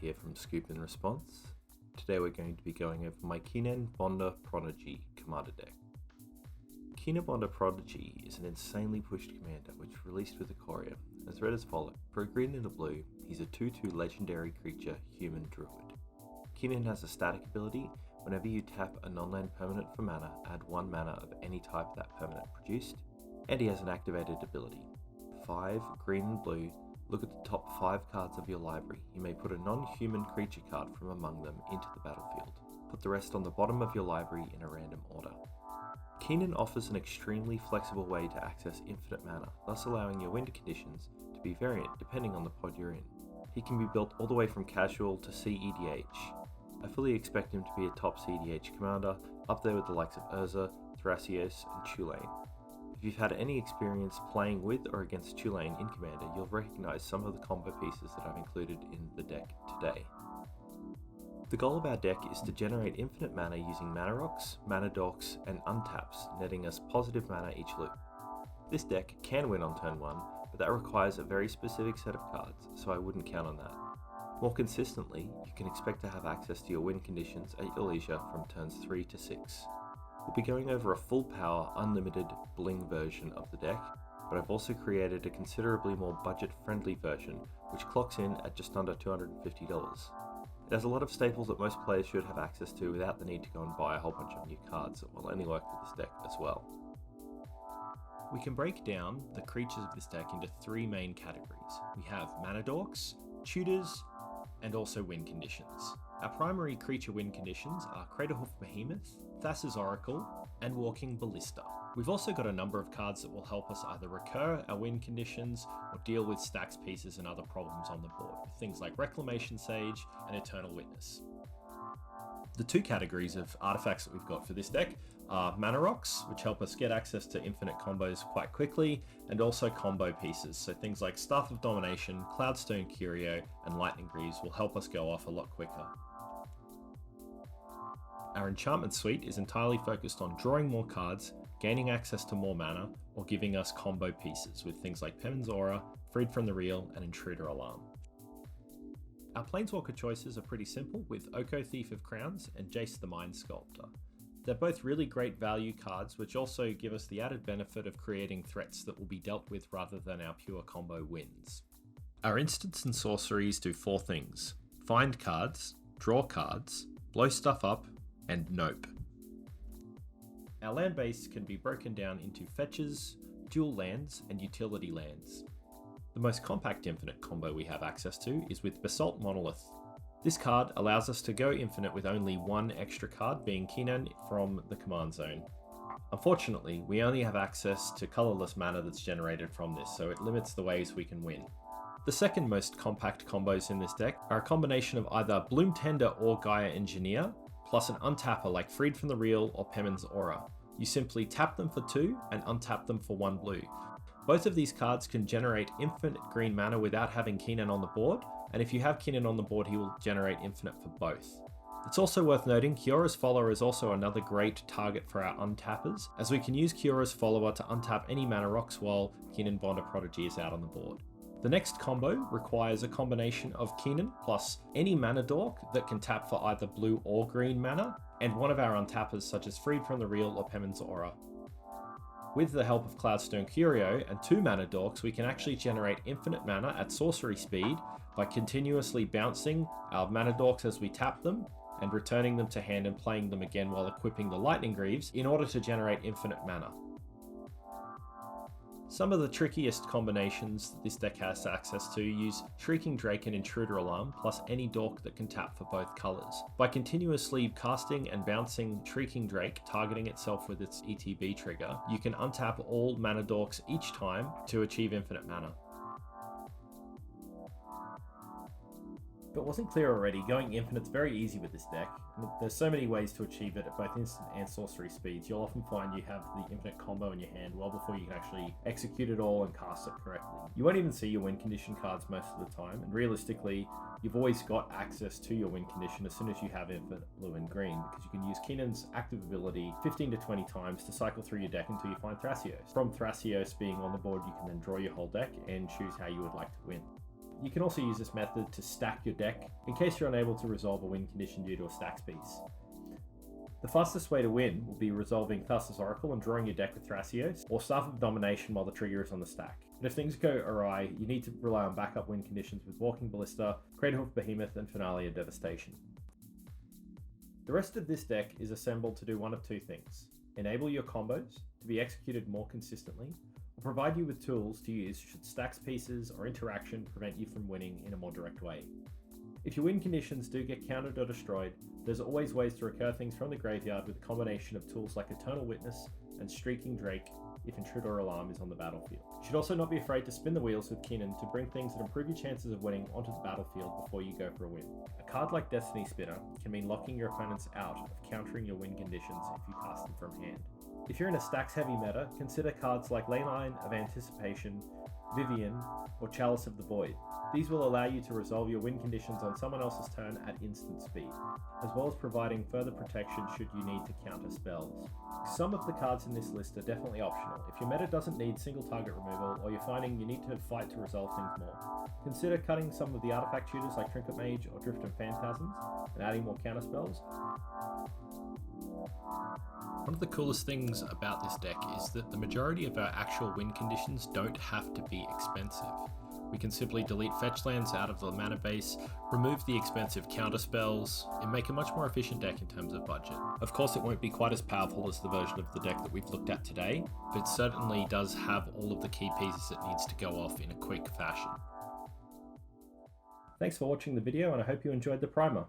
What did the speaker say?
here from Scoop and Response. Today we're going to be going over my Kinnan Prodigy commander deck. Kinnan Prodigy is an insanely pushed commander which released with a Courier, and is read as follows. For a green and a blue, he's a 2/2 legendary creature, human druid. Kinnan has a static ability. Whenever you tap a non-land permanent for mana, add 1 mana of any type that permanent produced, and he has an activated ability. 5 green and blue. Look at the top 5 cards of your library. You may put a non-human creature card from among them into the battlefield. Put the rest on the bottom of your library in a random order. Kinnan offers an extremely flexible way to access infinite mana, thus allowing your win conditions to be variant depending on the pod you're in. He can be built all the way from casual to EDH. I fully expect him to be a top EDH commander, up there with the likes of Urza, Thrasios, and Tulane. If you've had any experience playing with or against Tulane in Commander, you'll recognise some of the combo pieces that I've included in the deck today. The goal of our deck is to generate infinite mana using mana rocks, mana dorks, and untaps, netting us positive mana each loop. This deck can win on turn 1, but that requires a very specific set of cards, so I wouldn't count on that. More consistently, you can expect to have access to your win conditions at your leisure from turns 3 to 6. We'll be going over a full power, unlimited bling version of the deck, but I've also created a considerably more budget friendly version which clocks in at just under $250. It has a lot of staples that most players should have access to without the need to go and buy a whole bunch of new cards that will only work with this deck as well. We can break down the creatures of this deck into 3 main categories. We have mana dorks, tutors, and also win conditions. Our primary creature win conditions are Craterhoof Behemoth, Thassa's Oracle, and Walking Ballista. We've also got a number of cards that will help us either recur our win conditions or deal with stacks, pieces, and other problems on the board, things like Reclamation Sage and Eternal Witness. The 2 categories of artifacts that we've got for this deck are mana rocks, which help us get access to infinite combos quite quickly, and also combo pieces. So things like Staff of Domination, Cloudstone Curio, and Lightning Greaves will help us go off a lot quicker. Our enchantment suite is entirely focused on drawing more cards, gaining access to more mana, or giving us combo pieces with things like Pemin's Aura, Freed from the Real, and Intruder Alarm. Our Planeswalker choices are pretty simple, with Oko Thief of Crowns and Jace the Mind Sculptor. They're both really great value cards, which also give us the added benefit of creating threats that will be dealt with rather than our pure combo wins. Our instants and sorceries do 4 things: find cards, draw cards, blow stuff up, and nope. Our land base can be broken down into fetches, dual lands, and utility lands. The most compact infinite combo we have access to is with Basalt Monolith. This card allows us to go infinite with only 1 extra card, being Kinnan from the command zone. Unfortunately, we only have access to colourless mana that's generated from this, so it limits the ways we can win. The second most compact combos in this deck are a combination of either Bloom Tender or Gaia Engineer, plus an untapper like Freed from the Real or Pemin's Aura. You simply tap them for 2 and untap them for 1 blue. Both of these cards can generate infinite green mana without having Kinnan on the board, and if you have Kinnan on the board, he will generate infinite for both. It's also worth noting, Kiora's Follower is also another great target for our untappers, as we can use Kiora's Follower to untap any mana rocks while Kinnan Prodigy is out on the board. The next combo requires a combination of Kinnan plus any mana dork that can tap for either blue or green mana, and one of our untappers such as Freed from the Real or Pemin's Aura. With the help of Cloudstone Curio and 2 mana dorks, we can actually generate infinite mana at sorcery speed by continuously bouncing our mana dorks as we tap them, and returning them to hand and playing them again while equipping the Lightning Greaves in order to generate infinite mana. Some of the trickiest combinations that this deck has access to use Shrieking Drake and Intruder Alarm plus any dork that can tap for both colours. By continuously casting and bouncing Shrieking Drake, targeting itself with its ETB trigger, you can untap all mana dorks each time to achieve infinite mana. If it wasn't clear already, going infinite's very easy with this deck. There's so many ways to achieve it at both instant and sorcery speeds. You'll often find you have the infinite combo in your hand well before you can actually execute it all and cast it correctly. You won't even see your win condition cards most of the time, and realistically, you've always got access to your win condition as soon as you have infinite blue and green, because you can use Kinnan's active ability 15 to 20 times to cycle through your deck until you find Thrasios. From Thrasios being on the board, you can then draw your whole deck and choose how you would like to win. You can also use this method to stack your deck in case you're unable to resolve a win condition due to a stacks piece. The fastest way to win will be resolving Thassa's Oracle and drawing your deck with Thrasios, or Staff of Domination while the trigger is on the stack. But if things go awry, you need to rely on backup win conditions with Walking Ballista, Craterhoof Behemoth, and Finale of Devastation. The rest of this deck is assembled to do one of two things: enable your combos to be executed more consistently, or provide you with tools to use should stacks pieces or interaction prevent you from winning in a more direct way. If your win conditions do get countered or destroyed, there's always ways to recur things from the graveyard with a combination of tools like Eternal Witness and Streaking Drake if Intruder Alarm is on the battlefield. You should also not be afraid to spin the wheels with Kinnan to bring things that improve your chances of winning onto the battlefield before you go for a win. A card like Destiny Spinner can mean locking your opponents out of countering your win conditions if you cast them from hand. If you're in a stacks heavy meta, consider cards like Leyline of Anticipation, Vivian, or Chalice of the Void. These will allow you to resolve your win conditions on someone else's turn at instant speed, as well as providing further protection should you need to counter spells. Some of the cards in this list are definitely optional. If your meta doesn't need single target removal, or you're finding you need to fight to resolve things more, consider cutting some of the artifact shooters like Trinket Mage or Drift and Phantasms, and adding more counter spells. One of the coolest things about this deck is that the majority of our actual win conditions don't have to be expensive. We can simply delete fetch lands out of the mana base, remove the expensive counter spells, and make a much more efficient deck in terms of budget. Of course, it won't be quite as powerful as the version of the deck that we've looked at today, but it certainly does have all of the key pieces it needs to go off in a quick fashion. Thanks for watching the video, and I hope you enjoyed the primer.